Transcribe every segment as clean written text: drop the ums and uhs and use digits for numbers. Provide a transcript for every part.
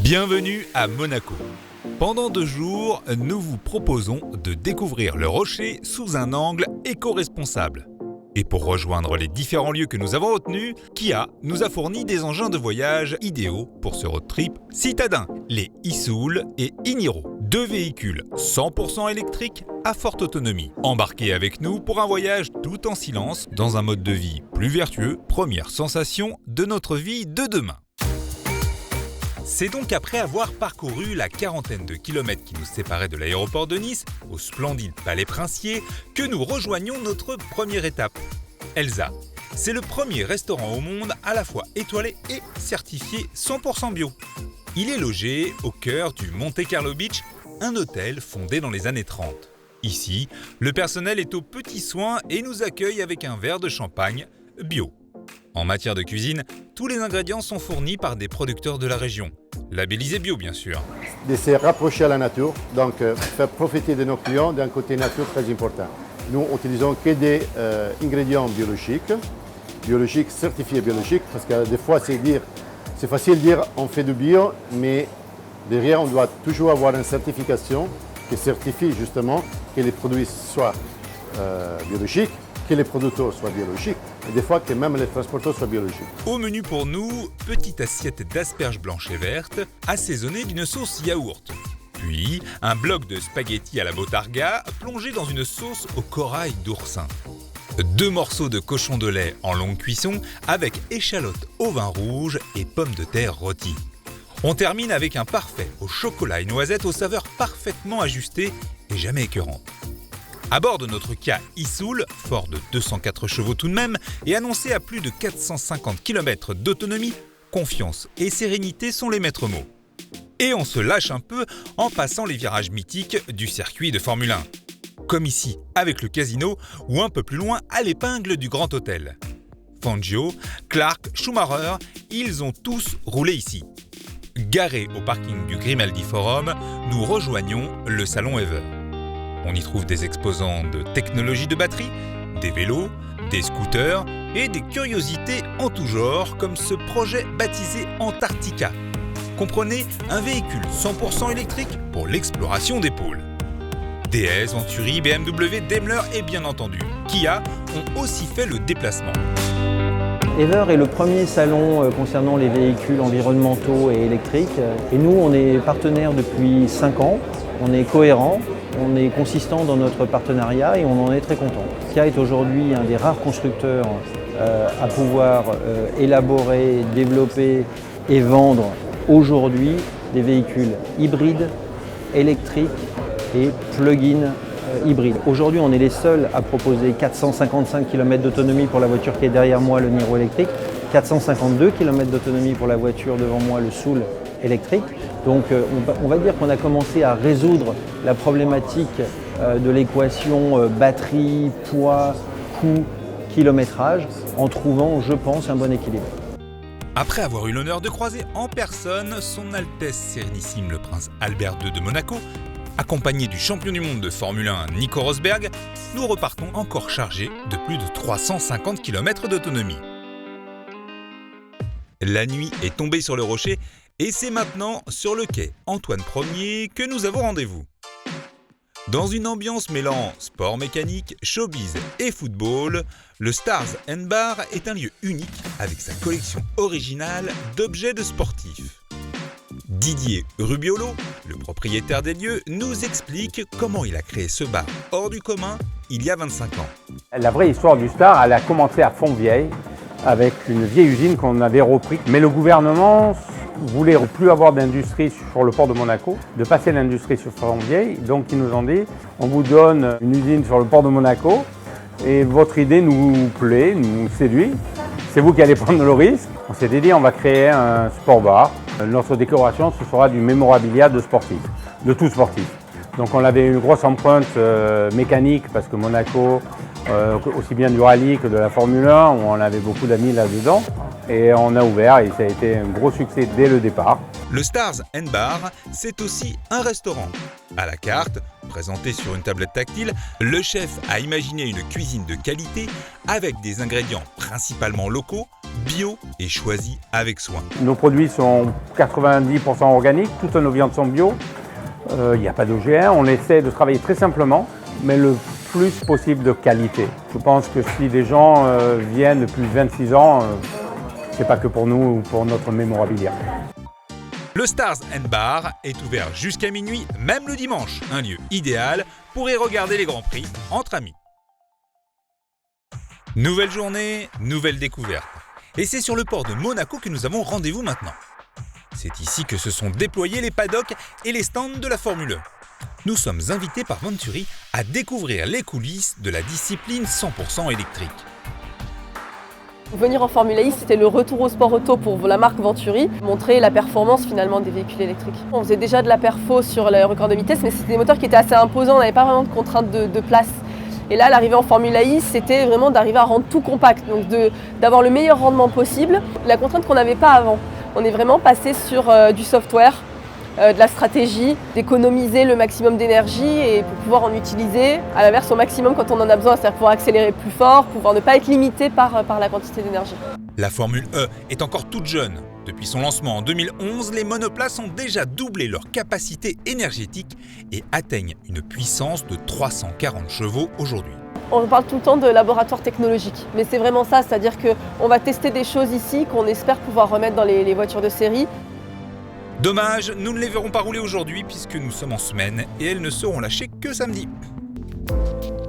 Bienvenue à Monaco. Pendant 2 jours, nous vous proposons de découvrir le Rocher sous un angle éco-responsable. Et pour rejoindre les différents lieux que nous avons retenus, Kia nous a fourni des engins de voyage idéaux pour ce road trip citadin, les iSoul et iNiro. 2 véhicules 100% électriques à forte autonomie. Embarquez avec nous pour un voyage tout en silence dans un mode de vie plus vertueux, première sensation de notre vie de demain. C'est donc après avoir parcouru la quarantaine de kilomètres qui nous séparaient de l'aéroport de Nice, au splendide Palais Princier, que nous rejoignons notre première étape. Elsa, c'est le premier restaurant au monde à la fois étoilé et certifié 100% bio. Il est logé au cœur du Monte Carlo Beach, un hôtel fondé dans les années 30. Ici, le personnel est aux petits soins et nous accueille avec un verre de champagne bio. En matière de cuisine, tous les ingrédients sont fournis par des producteurs de la région. Labellisés bio, bien sûr. De se rapprocher à la nature, donc faire profiter de nos clients d'un côté nature très important. Nous utilisons que des ingrédients biologiques, certifiés biologiques, parce que des fois c'est facile de dire on fait du bio, mais derrière on doit toujours avoir une certification qui certifie justement que les produits soient biologiques, que les producteurs soient biologiques, et des fois que même les transporteurs soient biologiques. Au menu pour nous, petite assiette d'asperges blanches et vertes, assaisonnée d'une sauce yaourt. Puis, un bloc de spaghettis à la botarga, plongé dans une sauce au corail d'oursin. 2 morceaux de cochon de lait en longue cuisson, avec échalotes au vin rouge et pommes de terre rôties. On termine avec un parfait au chocolat et noisettes aux saveurs parfaitement ajustées et jamais écœurantes. À bord de notre Kia iSoul, fort de 204 chevaux tout de même, et annoncé à plus de 450 km d'autonomie, confiance et sérénité sont les maîtres mots. Et on se lâche un peu en passant les virages mythiques du circuit de Formule 1. Comme ici, avec le casino, ou un peu plus loin, à l'épingle du Grand Hôtel. Fangio, Clark, Schumacher, ils ont tous roulé ici. Garés au parking du Grimaldi Forum, nous rejoignons le salon Ever. On y trouve des exposants de technologie de batterie, des vélos, des scooters et des curiosités en tout genre comme ce projet baptisé Antarctica. Comprenez un véhicule 100% électrique pour l'exploration des pôles. DS, Venturi, BMW, Daimler et bien entendu Kia ont aussi fait le déplacement. Ever est le premier salon concernant les véhicules environnementaux et électriques. Et nous, on est partenaire depuis 5 ans. On est cohérent, on est consistant dans notre partenariat et on en est très content. Kia est aujourd'hui un des rares constructeurs à pouvoir élaborer, développer et vendre aujourd'hui des véhicules hybrides, électriques et plug-in hybrides. Aujourd'hui, on est les seuls à proposer 455 km d'autonomie pour la voiture qui est derrière moi, le Niro électrique, 452 km d'autonomie pour la voiture devant moi, le Soul électrique. Donc on va dire qu'on a commencé à résoudre la problématique de l'équation batterie, poids, coût, kilométrage en trouvant, je pense, un bon équilibre. Après avoir eu l'honneur de croiser en personne son Altesse Sérénissime le Prince Albert II de Monaco, accompagné du champion du monde de Formule 1 Nico Rosberg, nous repartons encore chargés de plus de 350 km d'autonomie. La nuit est tombée sur le Rocher et c'est maintenant sur le quai Antoine Ier que nous avons rendez-vous. Dans une ambiance mêlant sport mécanique, showbiz et football, le Stars & Bar est un lieu unique avec sa collection originale d'objets de sportifs. Didier Rubiolo, le propriétaire des lieux, nous explique comment il a créé ce bar hors du commun il y a 25 ans. La vraie histoire du Star, elle a commencé à Fontvieille avec une vieille usine qu'on avait repris. Mais le gouvernement voulait plus avoir d'industrie sur le port de Monaco, de passer l'industrie sur Fontvieille. Donc ils nous ont dit, on vous donne une usine sur le port de Monaco et votre idée nous plaît, nous séduit. C'est vous qui allez prendre le risque. On s'était dit, on va créer un sport bar. Notre décoration, ce sera du mémorabilia de sportifs, de tout sportif. Donc on avait une grosse empreinte mécanique parce que Monaco, aussi bien du rallye que de la Formule 1, où on avait beaucoup d'amis là-dedans. Et on a ouvert et ça a été un gros succès dès le départ. Le Stars & Bar, c'est aussi un restaurant. À la carte, présenté sur une tablette tactile, le chef a imaginé une cuisine de qualité avec des ingrédients principalement locaux, bio et choisi avec soin. Nos produits sont 90% organiques, toutes nos viandes sont bio. Il n'y a pas d'OGM, on essaie de travailler très simplement, mais le plus possible de qualité. Je pense que si des gens viennent depuis 26 ans, c'est pas que pour nous ou pour notre mémorabilia. Le Stars & Bar est ouvert jusqu'à minuit, même le dimanche, un lieu idéal pour y regarder les Grands Prix entre amis. Nouvelle journée, nouvelle découverte. Et c'est sur le port de Monaco que nous avons rendez-vous maintenant. C'est ici que se sont déployés les paddocks et les stands de la Formule 1. Nous sommes invités par Venturi à découvrir les coulisses de la discipline 100% électrique. Venir en Formule I, c'était le retour au sport auto pour la marque Venturi, montrer la performance finalement des véhicules électriques. On faisait déjà de la perfo sur le record de vitesse, mais c'était des moteurs qui étaient assez imposants, on n'avait pas vraiment de contraintes de place. Et là, l'arrivée en Formule I, c'était vraiment d'arriver à rendre tout compact, donc d'avoir le meilleur rendement possible, la contrainte qu'on n'avait pas avant. On est vraiment passé sur du software, de la stratégie, d'économiser le maximum d'énergie et pour pouvoir en utiliser à l'inverse au maximum quand on en a besoin, c'est-à-dire pouvoir accélérer plus fort, pouvoir ne pas être limité par la quantité d'énergie. La Formule E est encore toute jeune. Depuis son lancement en 2011, les monoplaces ont déjà doublé leur capacité énergétique et atteignent une puissance de 340 chevaux aujourd'hui. On parle tout le temps de laboratoire technologique, mais c'est vraiment ça, c'est-à-dire qu'on va tester des choses ici qu'on espère pouvoir remettre dans les voitures de série. Dommage, nous ne les verrons pas rouler aujourd'hui puisque nous sommes en semaine et elles ne seront lâchées que samedi.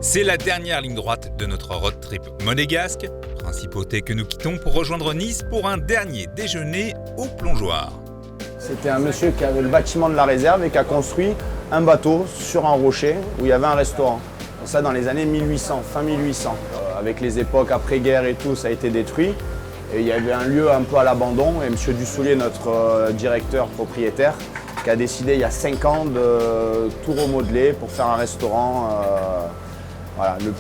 C'est la dernière ligne droite de notre road trip monégasque, principauté que nous quittons pour rejoindre Nice pour un dernier déjeuner au plongeoir. C'était un monsieur qui avait le bâtiment de la réserve et qui a construit un bateau sur un rocher où il y avait un restaurant. Ça dans les années 1800, fin 1800. Avec les époques après-guerre et tout, ça a été détruit. Et il y avait un lieu un peu à l'abandon et M. Dussoulier, notre directeur propriétaire, qui a décidé il y a 5 ans de tout remodeler pour faire un restaurant voilà, le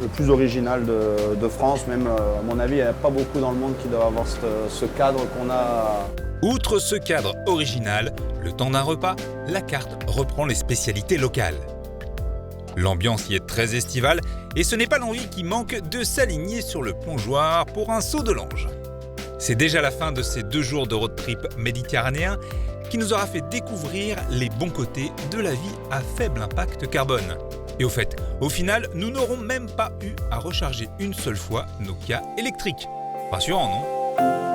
plus original de France. Même à mon avis, il n'y en a pas beaucoup dans le monde qui doivent avoir ce cadre qu'on a. Outre ce cadre original, le temps d'un repas, la carte reprend les spécialités locales. L'ambiance y est très estivale et ce n'est pas l'envie qui manque de s'aligner sur le plongeoir pour un saut de l'ange. C'est déjà la fin de ces 2 jours de road trip méditerranéen qui nous aura fait découvrir les bons côtés de la vie à faible impact carbone. Et au final, nous n'aurons même pas eu à recharger une seule fois nos cas électriques. Rassurant, non ?